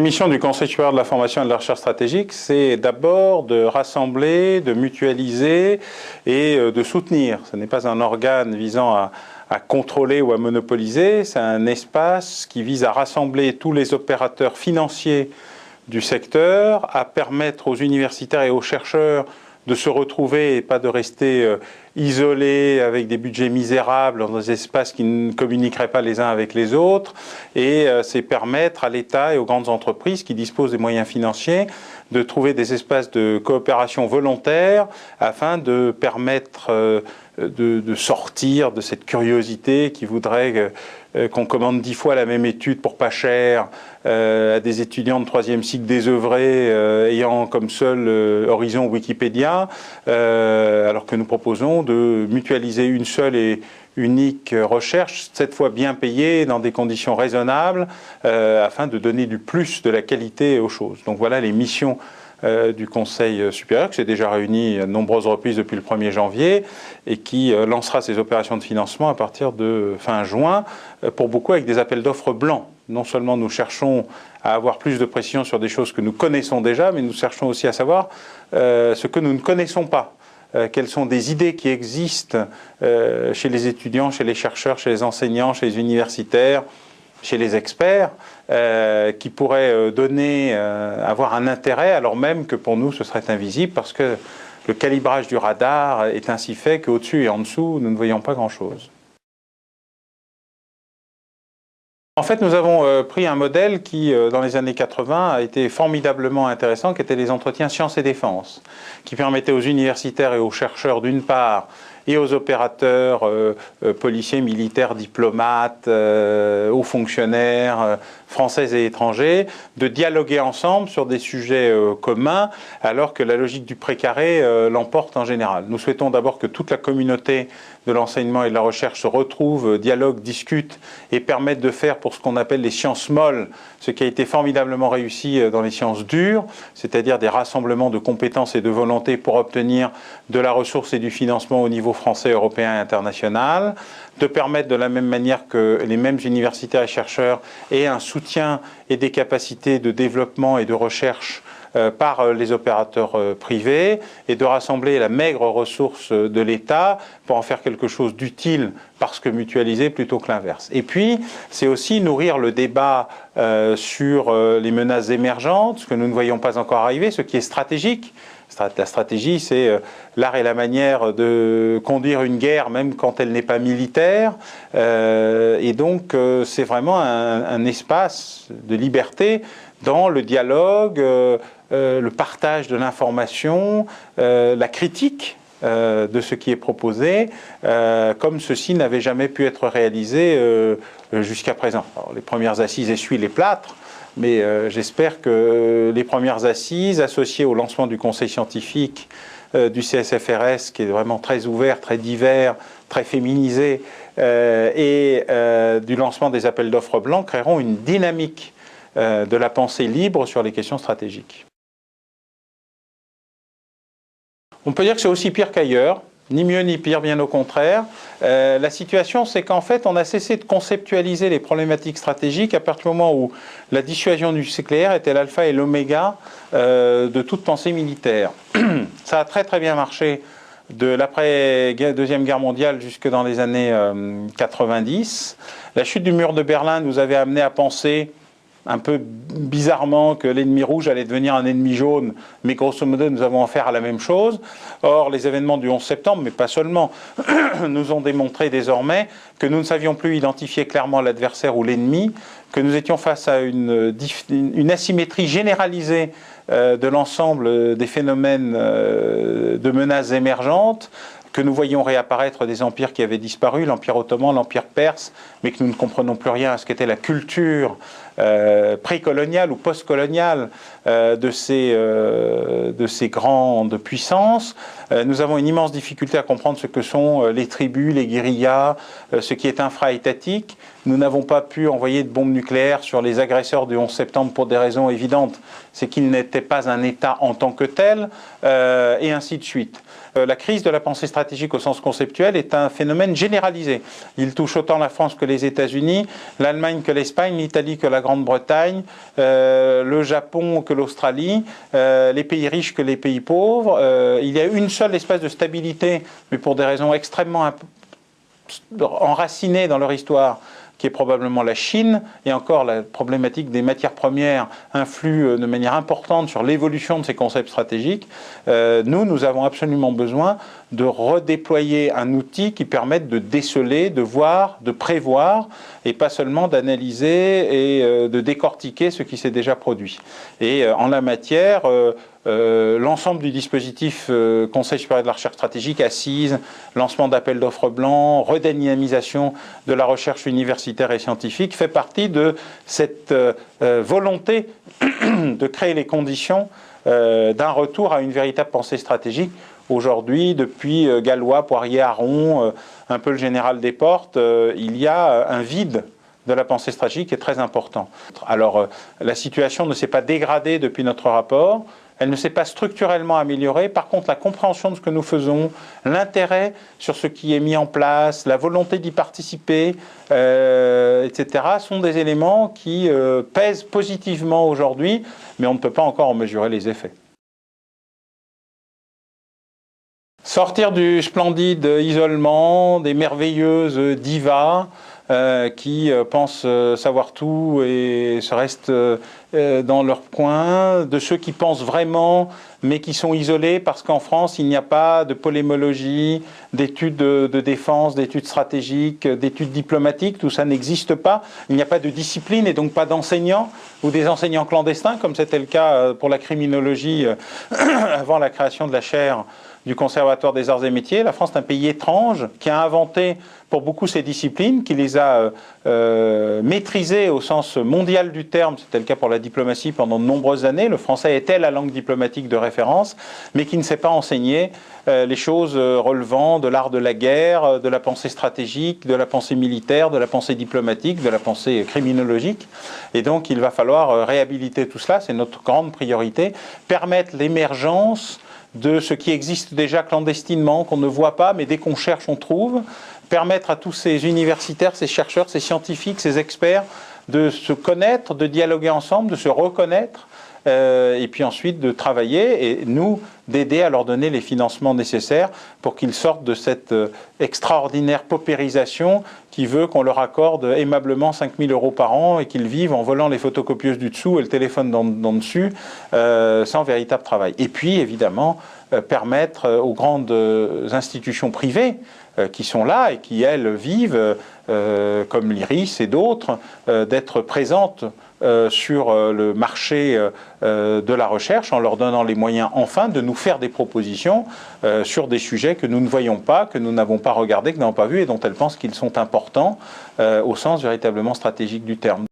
La mission du Conseil supérieur de la formation et de la recherche stratégique, c'est d'abord de rassembler, de mutualiser et de soutenir. Ce n'est pas un organe visant à contrôler ou à monopoliser, c'est un espace qui vise à rassembler tous les opérateurs financiers du secteur, à permettre aux universitaires et aux chercheurs de se retrouver et pas de rester isolés avec des budgets misérables dans des espaces qui ne communiqueraient pas les uns avec les autres. Et c'est permettre à l'État et aux grandes entreprises qui disposent des moyens financiers de trouver des espaces de coopération volontaire afin de permettre de sortir de cette curiosité qui voudrait qu'on commande 10 fois la même étude pour pas cher à des étudiants de 3e cycle désœuvrés ayant comme seul horizon Wikipédia, alors que nous proposons de mutualiser une seule et unique recherche, cette fois bien payée, dans des conditions raisonnables, afin de donner du plus de la qualité aux choses. Donc voilà les missions du Conseil supérieur, qui s'est déjà réuni à de nombreuses reprises depuis le 1er janvier et qui lancera ses opérations de financement à partir de fin juin, pour beaucoup avec des appels d'offres blancs. Non seulement nous cherchons à avoir plus de précision sur des choses que nous connaissons déjà, mais nous cherchons aussi à savoir ce que nous ne connaissons pas. Quelles sont des idées qui existent chez les étudiants, chez les chercheurs, chez les enseignants, chez les universitaires, chez les experts, qui pourraient avoir un intérêt, alors même que pour nous ce serait invisible, parce que le calibrage du radar est ainsi fait qu'au-dessus et en dessous, nous ne voyons pas grand-chose. En fait, nous avons pris un modèle qui, dans les années 80, a été formidablement intéressant, qui étaient les entretiens sciences et défense, qui permettaient aux universitaires et aux chercheurs, d'une part, et aux opérateurs, policiers, militaires, diplomates, hauts fonctionnaires, français et étrangers, de dialoguer ensemble sur des sujets communs, alors que la logique du précaré l'emporte en général. Nous souhaitons d'abord que toute la communauté de l'enseignement et de la recherche se retrouve, dialogue, discute et permette de faire pour ce qu'on appelle les sciences molles, ce qui a été formidablement réussi dans les sciences dures, c'est-à-dire des rassemblements de compétences et de volontés pour obtenir de la ressource et du financement au niveau français, européen et international, de permettre de la même manière que les mêmes universitaires et chercheurs aient un soutien et des capacités de développement et de recherche par les opérateurs privés, et de rassembler la maigre ressource de l'État pour en faire quelque chose d'utile parce que mutualisé plutôt que l'inverse. Et puis, c'est aussi nourrir le débat sur les menaces émergentes, ce que nous ne voyons pas encore arriver, ce qui est stratégique. La stratégie, c'est l'art et la manière de conduire une guerre, même quand elle n'est pas militaire. Et donc, c'est vraiment un espace de liberté dans le dialogue, le partage de l'information, la critique de ce qui est proposé, comme ceci n'avait jamais pu être réalisé jusqu'à présent. Alors, les premières assises essuient les plâtres, mais j'espère que les premières assises, associées au lancement du conseil scientifique du CSFRS, qui est vraiment très ouvert, très divers, très féminisé, et du lancement des appels d'offres blancs, créeront une dynamique de la pensée libre sur les questions stratégiques. On peut dire que c'est aussi pire qu'ailleurs, ni mieux ni pire, bien au contraire. La situation, c'est qu'en fait, on a cessé de conceptualiser les problématiques stratégiques à partir du moment où la dissuasion du nucléaire était l'alpha et l'oméga de toute pensée militaire. Ça a très très bien marché de l'après-deuxième guerre mondiale jusque dans les années 90. La chute du mur de Berlin nous avait amené à penser un peu bizarrement que l'ennemi rouge allait devenir un ennemi jaune, mais grosso modo nous avons affaire à la même chose. Or les événements du 11 septembre, mais pas seulement, nous ont démontré désormais que nous ne savions plus identifier clairement l'adversaire ou l'ennemi, que nous étions face à une asymétrie généralisée de l'ensemble des phénomènes de menaces émergentes, que nous voyions réapparaître des empires qui avaient disparu, l'Empire ottoman, l'Empire perse, mais que nous ne comprenons plus rien à ce qu'était la culture précoloniale ou postcoloniale de ces grandes puissances. Nous avons une immense difficulté à comprendre ce que sont les tribus, les guérillas, ce qui est infra-étatique. Nous n'avons pas pu envoyer de bombes nucléaires sur les agresseurs du 11 septembre pour des raisons évidentes. c'est qu'il n'était pas un État en tant que tel, et ainsi de suite. La crise de la pensée stratégique au sens conceptuel est un phénomène généralisé. Il touche autant la France que les États-Unis, l'Allemagne que l'Espagne, l'Italie que la Grande-Bretagne, le Japon que l'Australie, les pays riches que les pays pauvres. Il y a une seule espèce de stabilité, mais pour des raisons extrêmement enracinées dans leur histoire, qui est probablement la Chine, et encore la problématique des matières premières influe de manière importante sur l'évolution de ces concepts stratégiques. Nous avons absolument besoin de redéployer un outil qui permette de déceler, de voir, de prévoir, et pas seulement d'analyser et de décortiquer ce qui s'est déjà produit. Et en la matière, l'ensemble du dispositif Conseil supérieur de la recherche stratégique, assises, lancement d'appels d'offres blancs, redynamisation de la recherche universitaire et scientifique, fait partie de cette volonté de créer les conditions d'un retour à une véritable pensée stratégique. Aujourd'hui, depuis Gallois, Poirier, Aron, un peu le général Desportes, il y a un vide de la pensée stratégique qui est très important. Alors, la situation ne s'est pas dégradée depuis notre rapport, elle ne s'est pas structurellement améliorée. Par contre, la compréhension de ce que nous faisons, l'intérêt sur ce qui est mis en place, la volonté d'y participer, etc., sont des éléments qui pèsent positivement aujourd'hui, mais on ne peut pas encore en mesurer les effets. Sortir du splendide isolement, des merveilleuses divas qui pensent savoir tout et se restent dans leur coin, de ceux qui pensent vraiment mais qui sont isolés parce qu'en France il n'y a pas de polémologie, d'études de défense, d'études stratégiques, d'études diplomatiques, tout ça n'existe pas. Il n'y a pas de discipline et donc pas d'enseignants ou des enseignants clandestins comme c'était le cas pour la criminologie avant la création de la chaire du Conservatoire des arts et métiers. La France est un pays étrange qui a inventé pour beaucoup ces disciplines, qui les a maîtrisées au sens mondial du terme, c'était le cas pour la diplomatie pendant de nombreuses années. Le français était la langue diplomatique de référence, mais qui ne sait pas enseigner les choses relevant de l'art de la guerre, de la pensée stratégique, de la pensée militaire, de la pensée diplomatique, de la pensée criminologique. Et donc il va falloir réhabiliter tout cela, c'est notre grande priorité, permettre l'émergence de ce qui existe déjà clandestinement, qu'on ne voit pas, mais dès qu'on cherche, on trouve, permettre à tous ces universitaires, ces chercheurs, ces scientifiques, ces experts de se connaître, de dialoguer ensemble, de se reconnaître, et puis ensuite de travailler et nous d'aider à leur donner les financements nécessaires pour qu'ils sortent de cette extraordinaire paupérisation qui veut qu'on leur accorde aimablement 5 000 € par an et qu'ils vivent en volant les photocopieuses du dessous et le téléphone d'en dessus sans véritable travail. Et puis évidemment permettre aux grandes institutions privées qui sont là et qui elles vivent comme l'IRIS et d'autres d'être présentes sur le marché de la recherche en leur donnant les moyens enfin de nous faire des propositions sur des sujets que nous ne voyons pas, que nous n'avons pas regardés, que nous n'avons pas vus et dont elles pensent qu'ils sont importants au sens véritablement stratégique du terme.